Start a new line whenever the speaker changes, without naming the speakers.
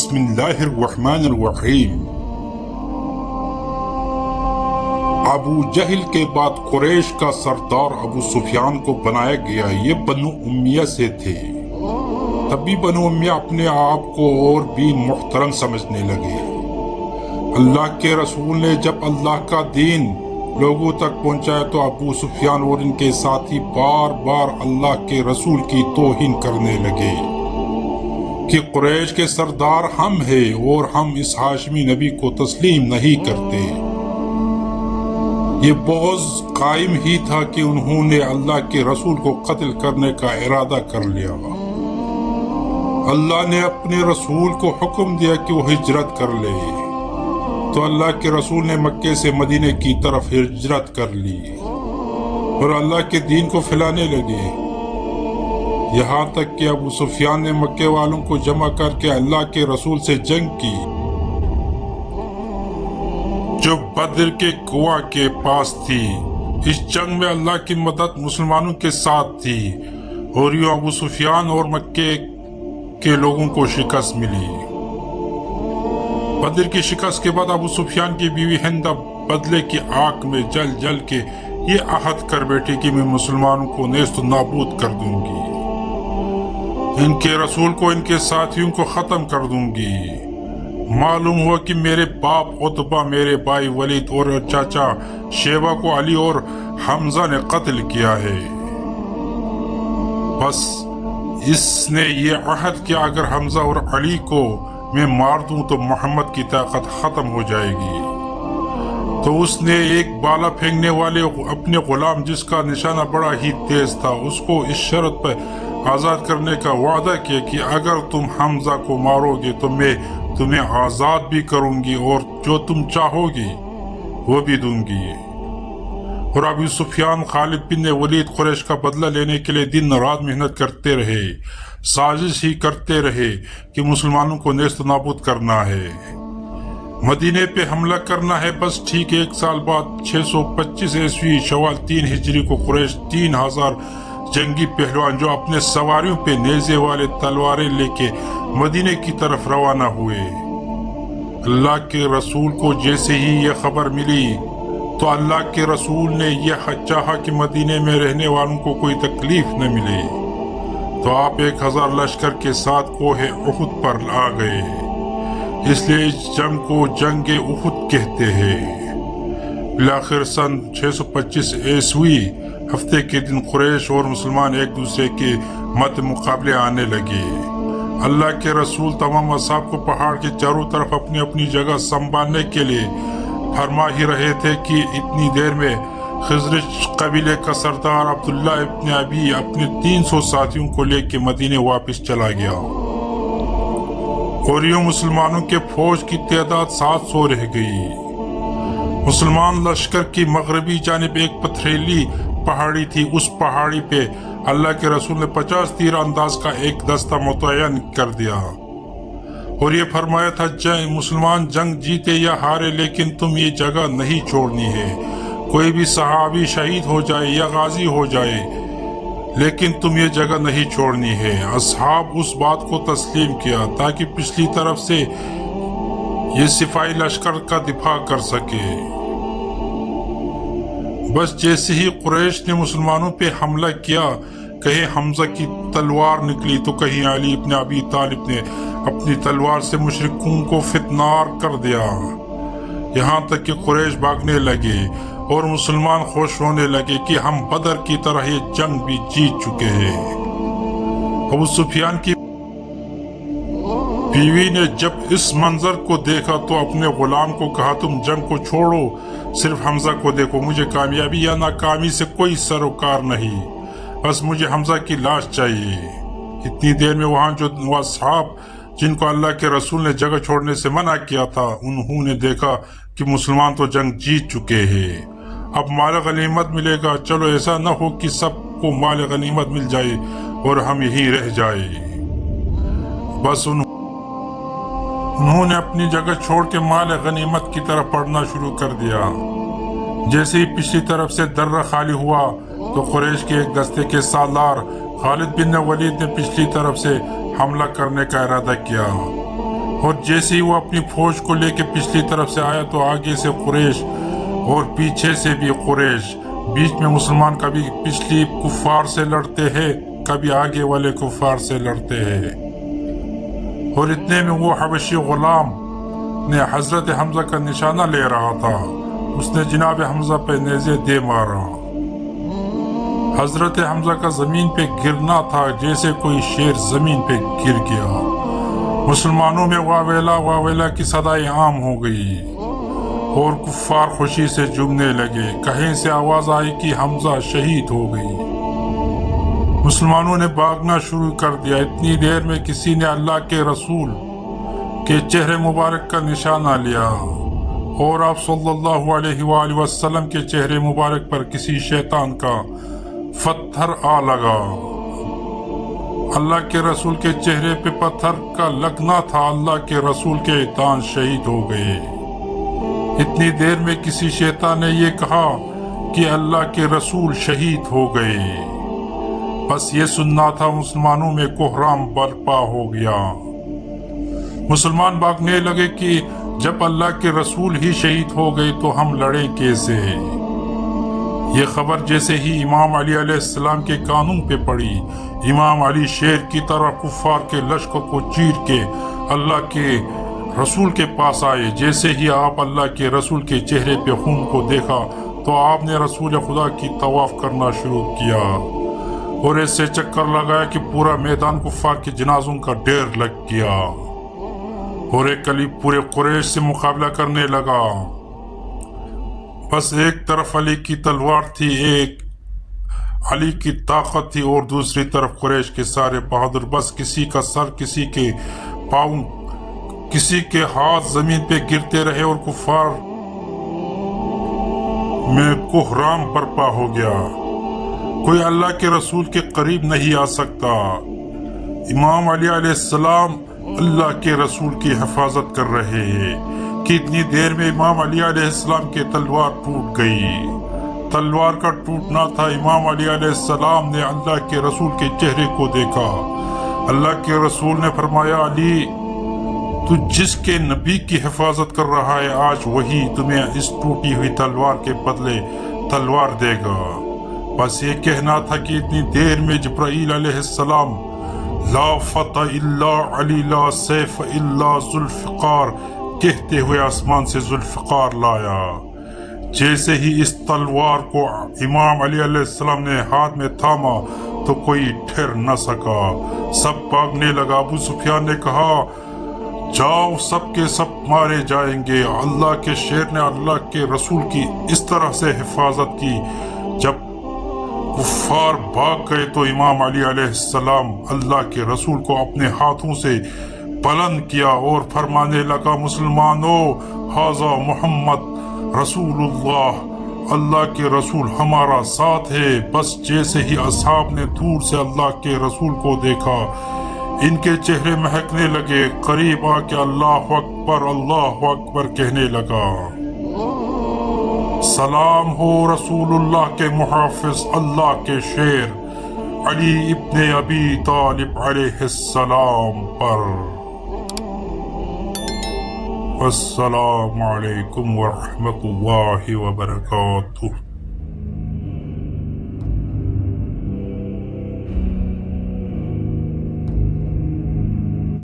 بسم اللہ الرحمن الرحیم۔ ابو جہل کے بعد قریش کا سردار ابو سفیان کو بنایا گیا۔ یہ بنو امیہ سے تھے۔ تبھی بنو امیہ اپنے آپ کو اور بھی محترم سمجھنے لگے۔ اللہ کے رسول نے جب اللہ کا دین لوگوں تک پہنچایا تو ابو سفیان اور ان کے ساتھی بار بار اللہ کے رسول کی توہین کرنے لگے کہ قریش کے سردار ہم ہیں اور ہم اس ہاشمی نبی کو تسلیم نہیں کرتے۔ یہ بغض قائم ہی تھا کہ انہوں نے اللہ کے رسول کو قتل کرنے کا ارادہ کر لیا۔ اللہ نے اپنے رسول کو حکم دیا کہ وہ ہجرت کر لے، تو اللہ کے رسول نے مکے سے مدینے کی طرف ہجرت کر لی اور اللہ کے دین کو پھیلانے لگے، یہاں تک کہ ابو سفیان نے مکے والوں کو جمع کر کے اللہ کے رسول سے جنگ کی، جو بدر کے کنواں کے پاس تھی۔ اس جنگ میں اللہ کی مدد مسلمانوں کے ساتھ تھی اور یوں ابو سفیان اور مکے کے لوگوں کو شکست ملی۔ بدر کی شکست کے بعد ابو سفیان کی بیوی ہندہ بدلے کی آگ میں جل جل کے یہ عہد کر بیٹھی کہ میں مسلمانوں کو نیست و نابود کر دوں گی، ان کے رسول کو ان کے ساتھیوں کو ختم کر دوں گی۔ معلوم ہوا کہ میرے باپ عتبہ، میرے بھائی ولید اور چاچا شیبہ کو علی اور حمزہ نے قتل کیا ہے۔ بس اس نے یہ عہد کیا اگر حمزہ اور علی کو میں مار دوں تو محمد کی طاقت ختم ہو جائے گی۔ تو اس نے ایک بالا پھینکنے والے اپنے غلام جس کا نشانہ بڑا ہی تیز تھا، اس کو اس شرط پر آزاد کرنے کا وعدہ کیا کہ اگر تم حمزہ کو مارو گے تو میں تمہیں آزاد بھی کروں گی اور جو تم چاہو گی وہ بھی دوں گی۔ اور ابو سفیان خالد بن ولید قریش کا بدلہ لینے کے لیے دن رات محنت کرتے رہے، سازش ہی کرتے رہے کہ مسلمانوں کو نیست و نابود کرنا ہے، مدینے پہ حملہ کرنا ہے۔ بس ٹھیک 1 سال بعد 625 عیسوی شوال 3 ہجری کو قریش 3000 جنگی پہلوان جو اپنے سواریوں پہ نیزے والے تلواریں لے کے مدینے کی طرف روانہ ہوئے۔ اللہ کے رسول کو جیسے ہی یہ خبر ملی تو اللہ کے رسول نے یہ چاہا کہ مدینے میں رہنے والوں کو کوئی تکلیف نہ ملے، تو آپ 1000 لشکر کے ساتھ کوہ احد پر آ گئے۔ اس لیے اس جنگ کو جنگ احد کہتے ہیں۔ بالآخر سن 625 عیسوی ہفتے کے دن قریش اور مسلمان ایک دوسرے کے مد مقابلے آنے لگے۔ اللہ کے رسول تمام اصحاب کو پہاڑ کے چاروں طرف اپنی اپنی جگہ سنبھالنے کے لیے فرما ہی رہے تھے کہ اتنی دیر میں خزرج قبیلے کا سردار عبداللہ ابن ابی اپنے 300 ساتھیوں کو لے کے مدینے واپس چلا گیا اور یوں مسلمانوں کے فوج کی تعداد 700 رہ گئی۔ مسلمان لشکر کی مغربی جانب ایک پتھریلی پہاڑی تھی، اس پہاڑی پہ اللہ کے رسول نے 50 تیر انداز کا ایک دستہ متعین کر دیا اور یہ فرمایا تھا مسلمان جنگ جیتے یا ہارے لیکن تم یہ جگہ نہیں چھوڑنی ہے، کوئی بھی صحابی شہید ہو جائے یا غازی ہو جائے لیکن تم یہ جگہ نہیں چھوڑنی ہے۔ اصحاب اس بات کو تسلیم کیا تاکہ پچھلی طرف سے یہ سپاہی لشکر کا دفاع کر سکے۔ بس جیسے ہی قریش نے مسلمانوں پہ حملہ کیا، کہیں حمزہ کی تلوار نکلی تو کہیں علی ابن ابی طالب نے اپنی تلوار سے مشرکوں کو فتنار کر دیا، یہاں تک کہ قریش بھاگنے لگے اور مسلمان خوش ہونے لگے کہ ہم بدر کی طرح یہ جنگ بھی جیت چکے ہیں۔ ابو سفیان کی بیوی نے جب اس منظر کو دیکھا تو اپنے غلام کو کہا تم جنگ کو چھوڑو، صرف حمزہ کو دیکھو، مجھے کامیابی یا ناکامی سے کوئی سروکار نہیں، بس مجھے حمزہ کی لاش چاہیے۔ اتنی دیر میں وہاں جو اصحاب جن کو اللہ کے رسول نے جگہ چھوڑنے سے منع کیا تھا انہوں نے دیکھا کہ مسلمان تو جنگ جیت چکے ہیں، اب مال غنیمت ملے گا، چلو ایسا نہ ہو کہ سب کو مال غنیمت مل جائے اور ہم یہیں رہ جائے۔ بس انہوں نے اپنی جگہ چھوڑ کے مال غنیمت کی طرف بڑھنا شروع کر دیا۔ جیسے ہی پچھلی طرف سے درہ خالی ہوا تو قریش کے ایک دستے کے سالار خالد بن ولید نے پچھلی طرف سے حملہ کرنے کا ارادہ کیا۔ اور جیسے ہی وہ اپنی فوج کو لے کے پچھلی طرف سے آیا تو آگے سے قریش اور پیچھے سے بھی قریش، بیچ میں مسلمان کبھی پچھلی کفار سے لڑتے ہیں، کبھی آگے والے کفار سے لڑتے ہیں۔ اور اتنے میں وہ حبشی غلام نے حضرت حمزہ کا نشانہ لے رہا تھا، اس نے جناب حمزہ پہ نیزے دے مارا۔ حضرت حمزہ کا زمین پہ گرنا تھا جیسے کوئی شیر زمین پہ گر گیا۔ مسلمانوں میں واویلا واویلا کی صدائیں عام ہو گئی اور کفار خوشی سے جھومنے لگے۔ کہیں سے آواز آئی کہ حمزہ شہید ہو گئی۔ مسلمانوں نے بھاگنا شروع کر دیا۔ اتنی دیر میں کسی نے اللہ کے رسول کے چہرے مبارک کا نشانہ لیا اور آپ صلی اللہ علیہ وآلہ وسلم کے چہرے مبارک پر کسی شیطان کا پتھر آ لگا۔ اللہ کے رسول کے چہرے پہ پتھر کا لگنا تھا، اللہ کے رسول کے اطاعت شہید ہو گئے۔ اتنی دیر میں کسی شیطان نے یہ کہا کہ اللہ کے رسول شہید ہو گئے۔ بس یہ سننا تھا، مسلمانوں میں کوہرام برپا ہو گیا۔ مسلمان بھاگنے لگے کہ جب اللہ کے رسول ہی شہید ہو گئے تو ہم لڑیں کیسے؟ یہ خبر جیسے ہی امام علی علیہ السلام کے کانوں پہ پڑی، امام علی شیر کی طرح کفار کے لشکر کو چیر کے اللہ کے رسول کے پاس آئے۔ جیسے ہی آپ اللہ کے رسول کے چہرے پہ خون کو دیکھا تو آپ نے رسول خدا کی طواف کرنا شروع کیا اور ایسے چکر لگایا کہ پورا میدان کفار کے جنازوں کا ڈھیر لگ گیا اور ایک علی پورے قریش سے مقابلہ کرنے لگا۔ بس ایک طرف علی کی تلوار تھی، ایک علی کی طاقت تھی، اور دوسری طرف قریش کے سارے بہادر۔ بس کسی کا سر، کسی کے پاؤں، کسی کے ہاتھ زمین پہ گرتے رہے اور کفار میں کوہرام برپا ہو گیا۔ کوئی اللہ کے رسول کے قریب نہیں آ سکتا۔ امام علی علیہ السلام اللہ کے رسول کی حفاظت کر رہے ہیں کہ اتنی دیر میں امام علی علیہ السلام کی تلوار ٹوٹ گئی۔ تلوار کا ٹوٹنا تھا، امام علی علیہ السلام نے اللہ کے رسول کے چہرے کو دیکھا۔ اللہ کے رسول نے فرمایا، علی تو جس کے نبی کی حفاظت کر رہا ہے آج وہی تمہیں اس ٹوٹی ہوئی تلوار کے بدلے تلوار دے گا۔ بس یہ کہنا تھا کہ اتنی دیر میں جبرائیل علیہ السلام لا فتح الا علی لا سیف الا ذوالفقار کہتے ہوئے آسمان سے ذوالفقار لایا۔ جیسے ہی اس تلوار کو امام علی علیہ السلام نے ہاتھ میں تھاما تو کوئی ٹھہر نہ سکا، سب بھاگنے لگا۔ ابو سفیان نے کہا، جاؤ، سب کے سب مارے جائیں گے۔ اللہ کے شیر نے اللہ کے رسول کی اس طرح سے حفاظت کی۔ جب کفار بھاگ گئے تو امام علی علیہ السلام اللہ کے رسول کو اپنے ہاتھوں سے بلند کیا اور فرمانے لگا، مسلمانوں، ھذا محمد رسول اللہ، اللہ کے رسول ہمارا ساتھ ہے۔ بس جیسے ہی اصحاب نے دور سے اللہ کے رسول کو دیکھا، ان کے چہرے مہکنے لگے۔ قریب آ کے اللہ اکبر کہنے لگا، سلام ہو رسول اللہ کے محافظ، اللہ کے شیر علی ابن ابی طالب علیہ السلام پر۔ السلام علیکم ورحمۃ اللہ وبرکاتہ۔